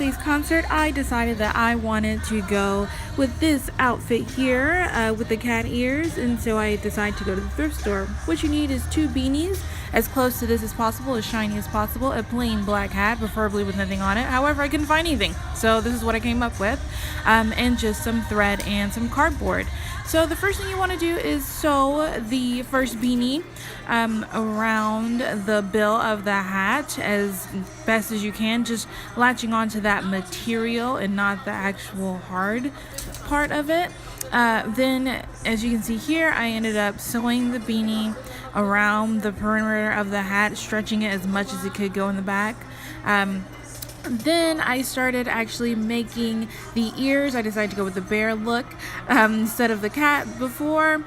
Beyonce's concert, I decided that I wanted to go with this outfit here with the cat ears, and so I decided to go to the thrift store. What you need is 2 beanies, as close to this as possible, as shiny as possible, a plain black hat, preferably with nothing on it. However, I couldn't find anything, so this is what I came up with, and just some thread and some cardboard. So the first thing you want to do is sew the first beanie around the bill of the hat as best as you can, just latching onto that material and not the actual hard part of it. Then, as you can see here, I ended up sewing the beanie around the perimeter of the hat, stretching it as much as it could go in the back. Then I started actually making the ears. I decided to go with the bear look instead of the cat before.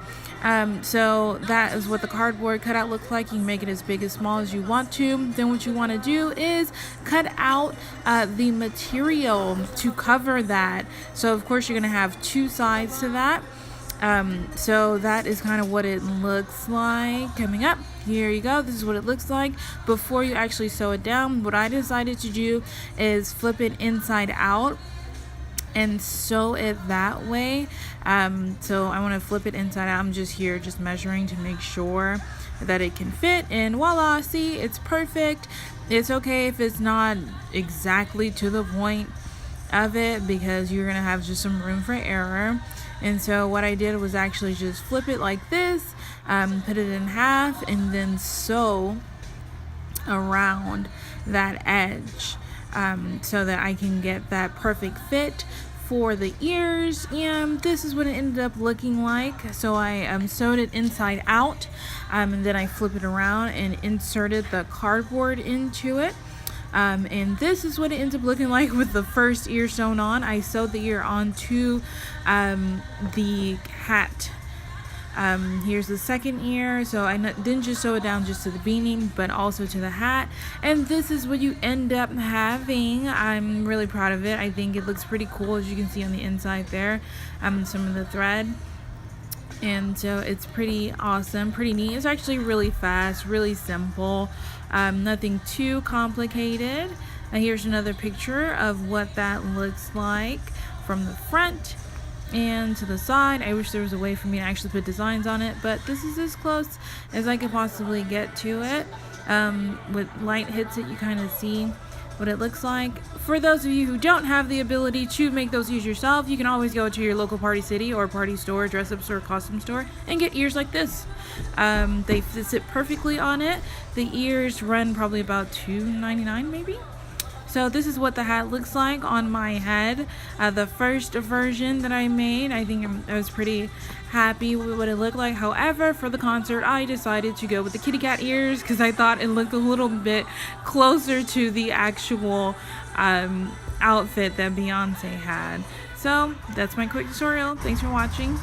So that is what the cardboard cutout looks like. You can make it as big as small as you want to. Then what you want to do is cut out the material to cover that. So of course you're going to have 2 sides to that. So that is kind of what it looks like coming up. Here you go. This is what it looks like before you actually sew it down. What I decided to do is flip it inside out and sew it that way. So I want to flip it inside out. I'm just here just measuring to make sure that it can fit, and voila, see, it's perfect. It's okay if it's not exactly to the point of it, because you're gonna have just some room for error. And so what I did was actually just flip it like this, put it in half, and then sew around that edge, so that I can get that perfect fit for the ears. And this is what it ended up looking like. So I sewed it inside out, and then I flip it around and inserted the cardboard into it. And this is what it ends up looking like with the first ear sewn on. I sewed the ear onto the hat. Here's the second ear. So I didn't just sew it down just to the beanie, but also to the hat. And this is what you end up having. I'm really proud of it. I think it looks pretty cool, as you can see on the inside there, some of the thread. And so it's pretty awesome, pretty neat. It's actually really fast, really simple, nothing too complicated. Here's another picture of what that looks like from the front and to the side. I wish there was a way for me to actually put designs on it, but this is as close as I could possibly get to it. With light hits it, you kind of see what it looks like. For those of you who don't have the ability to make those ears yourself, you can always go to your local Party City or party store, dress up store, costume store, and get ears like this. They sit perfectly on it. The ears run probably about $2.99 maybe. So this is what the hat looks like on my head. The first version that I made, I think I was pretty happy with what it looked like. However, for the concert, I decided to go with the kitty cat ears because I thought it looked a little bit closer to the actual outfit that Beyonce had. So that's my quick tutorial. Thanks for watching.